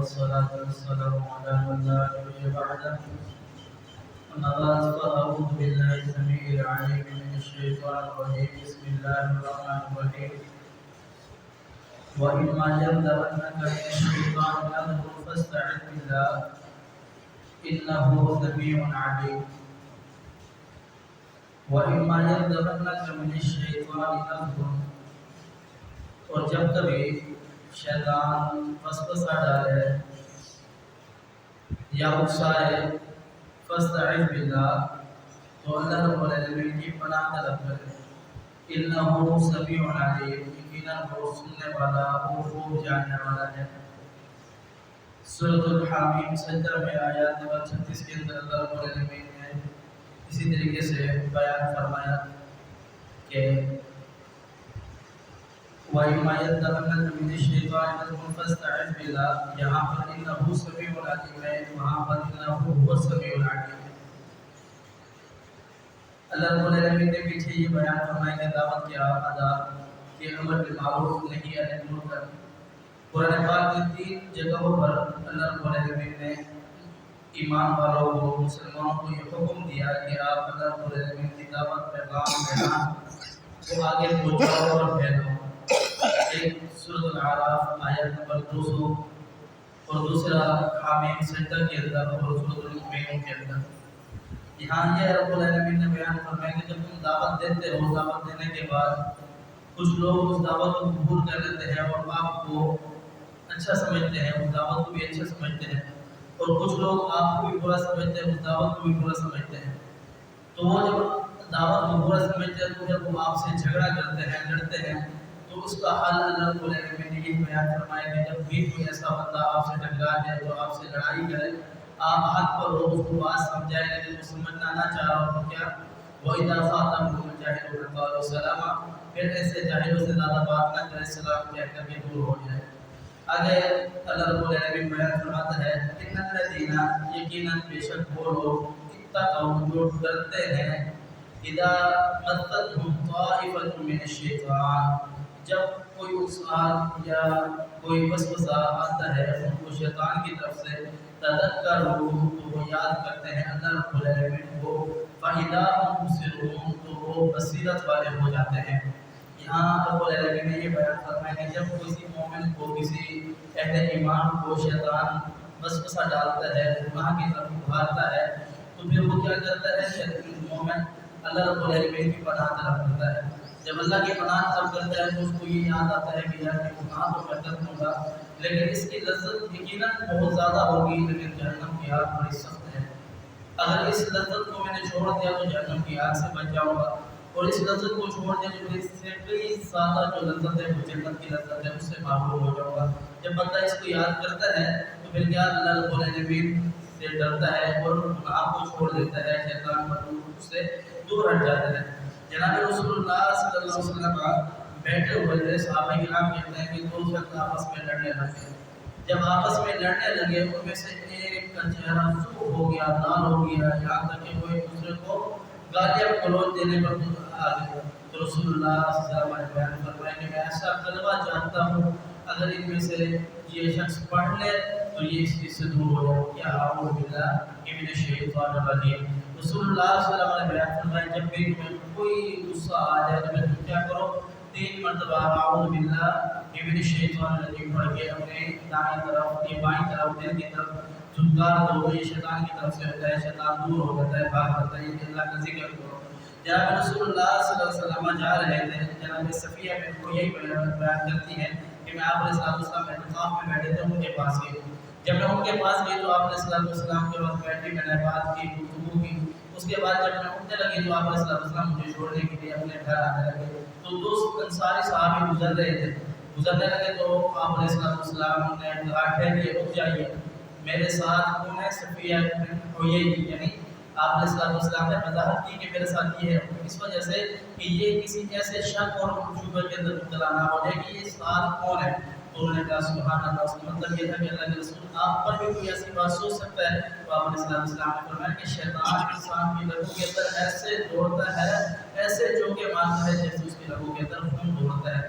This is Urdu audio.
والصلاة والسلام على من لا نبي بعده. أما بعد فأعوذ بالله السميع العليم من الشيطان الرجيم. بسم الله الرحمن الرحيم. وإما ينزغنك من الشيطان نزغ فاستعذ بالله إنه سميع عليم. وإما ينزغنك من الشيطان نزغ، اور جب کبھی شیطان وسوسہ ڈالے یا اکسائے فاستعذ باللہ تو اللہ رب العالمین کی پناہ طلب کرے. انہ سمیع علیم، یقیناً وہ سننے والا وہ خوب جاننے والا ہے. سورۃ الحامیم سجدہ میں آیات نمبر 36 کے اندر اللہ رب العالمین نے اسی طریقے سے بیان فرمایا کہ وَإِمَّا يَنزَغَنَّكَ مِنَ الشَّيْطَانِ نَزْغٌ فَاسْتَعِذْ بِاللَّهِ. یہاں پر انہ سمیع علیم ہے، وہاں پر انہ هو السمیع العلیم. اللہ رب العالمین نے پیچھے یہ بیان فرمایا کہ دعوت کے آداب کے امر بالمعروف نہی عن المنکر. قرآن پاک کی 3 جگہوں پر اللہ رب العالمین نے ایمان والوں کو، مسلمانوں کو یہ حکم دیا کہ آپ اللہ رب العالمین کی دعوت پیغام بیان کو آگے پہنچاؤ اور پھیلاؤ. ایک سورۃ الاعراف آیت نمبر 200 اور دوسرا حامیم سجدہ کے اندر اور سورۃ المؤمنون کے اندر. یہاں یہ رب العالمین نے بیان فرمایا کہ جب تم دعوت دیتے ہو، دعوت دینے کے بعد کچھ لوگ اس دعوت کو قبول کر لیتے ہیں اور آپ کو اچھا سمجھتے ہیں، اس دعوت کو بھی اچھا سمجھتے ہیں، اور کچھ لوگ آپ کو بھی برا سمجھتے ہیں، اس دعوت کو بھی برا سمجھتے ہیں. تو وہ جب دعوت کو برا سمجھتے ہیں تو جب وہ آپ سے جھگڑا کرتے ہیں، لڑتے ہیں، تو اس کا حل اللہ رب العالمین نے یہ بیان فرمایا کہ جب بھی کوئی ایسا بندہ آپ سے ٹکرا جائے، جو آپ سے لڑائی کرے، آپ حق پر ہو، اس کو بات سمجھائیں، لیکن وہ سمجھنا نہ چاہ رہا ہو تو کیا وَإِذَا خَاطَبَهُمُ الْجَاهِلُونَ قَالُوا سَلَامًا، پھر ایسے جاہلوں سے زیادہ بات نہ کرے، سلام کہہ کر کے دور ہو جائے. آگے اللہ رب العالمین بیان فرماتا ہے إِنَّ الَّذِينَ، یقیناً بے شک وہ لوگ اتقوا جو ڈرتے ہیں، إِذَا مَسَّتْهُمْ طَائِفَةٌ مِّنَ الشَّيْطَانِ، جب کوئی اکسان یا کوئی وسوسہ آتا ہے ان کو شیطان کی طرف سے، تذکروا تو وہ یاد کرتے ہیں اللہ رب العالمین کو، فَإِذَا هُمْ مُبْصِرُونَ تو وہ بصیرت والے ہو جاتے ہیں. یہاں رب العالمین نے یہ بیان فرمایا کہ جب کسی مومن کو، کسی اہل ایمان کو شیطان وسوسہ ڈالتا ہے، گناہ کی طرف ابھارتا ہے، تو پھر وہ کیا کرتا ہے؟ مومن اللہ رب العالمین کی پناہ طلب کرتا ہے. جب اللہ کی پناہ طلب کرتا ہے تو اس کو یہ یاد آتا ہے کہ یار یہ گناہ تو میں کر دوں گا، لیکن اس کی لذت یقیناً بہت زیادہ ہوگی، لیکن جہنم کی آگ بڑی سخت ہے. اگر اس لذت کو میں نے چھوڑ دیا تو جہنم کی آگ سے بچ جاؤں گا، اور اس لذت کو چھوڑ دیا تو اس سے کئی زیادہ جو لذت ہے وہ جنت کی لذت ہے، اس سے محروم ہو جاؤں گا. جب بندہ اس کو یاد کرتا ہے تو پھر کیا اللہ رب العالمین سے ڈرتا ہے اور گناہ کو چھوڑ دیتا ہے، شیطان اس سے دور ہٹ جاتا ہے. جناب رسول اللہ صلی اللہ علیہ وسلم بیٹھے ہوئے تھے، صحابہ کرام کہتے ہیں کہ 2 شخص آپس میں لڑنے لگے. جب آپس میں لڑنے لگے ان میں سے ایک کا چہرہ سرخ ہو گیا، لال ہو گیا، یہاں تک کہ وہ ایک دوسرے کو گالیاں گلوچ دینے پر آ گئے. تو رسول اللہ صلی اللہ علیہ وسلم بیان فرمایا کہ میں ایسا کلمہ جانتا ہوں اگر ان میں سے یہ شخص پڑھ لے تو یہ اس چیز سے دور ہو جائے. کیا اعوذ باللہ من الشیطان الرجیم. رسول اللہ صلی اللہ علیہ وسلم بیان فرمایا جب بھی تمہیں کوئی غصہ آ جائے تو تم کیا کرو؟ 3 مرتبہ اعوذ باللہ من الشیطان الرجیم پڑھ کے اپنے دائیں طرف یا بائیں طرف دل کی طرف جھکا دو. یہ شیطان کی طرف سے ہوتا ہے، شیطان دور ہو جاتا ہے، بھاگ جاتا ہے. یہ اللہ کا ذکر کرو. جناب رسول اللہ صلی اللہ علیہ وسلم جا رہے تھے، جناب صفیہ میں وہ یہی بیان کرتی ہیں کہ میں آپ علیہ السلام اعتکاف میں بیٹھے تھے، ان کے پاس گئی. جب میں ان کے پاس گئی تو آپ علیہ السلام کے پاس بیٹھی، میں نے بات کی، گفتگو کی. اس کے بعد جب میں اٹھنے لگی تو آپ علیہ السلام مجھے چھوڑنے کے لیے اپنے گھر آنے لگے. تو 2 انصاری صحابی گزرنے لگے تو آپ علیہ السلام نے کہا ٹھہریے، رک جائیے، میرے ساتھ کون ہے؟ صفیہ بنت حیی. یعنی آپ علیہ السلام نے وضاحت کی کہ میرے ساتھ یہ ہے، اس وجہ سے کہ یہ کسی ایسے شک اور شبہ کے اندر مبتلا نہ ہو جائے کہ یہ ساتھ کون ہے. تو انہوں نے کہا سبحان اللہ. اس کا مطلب یہ تھا کہ اللہ کے رسول آپ پر بھی کوئی ایسی بات سوچ سکتا ہے. تو آپ علیہ السلام نے فرمایا کہ شیطان انسان کی لہو کے اندر ایسے دوڑتا ہے، ایسے جو کہ مانتا ہے جیسے اس کی لہو کے اندر خون دوڑتا ہے.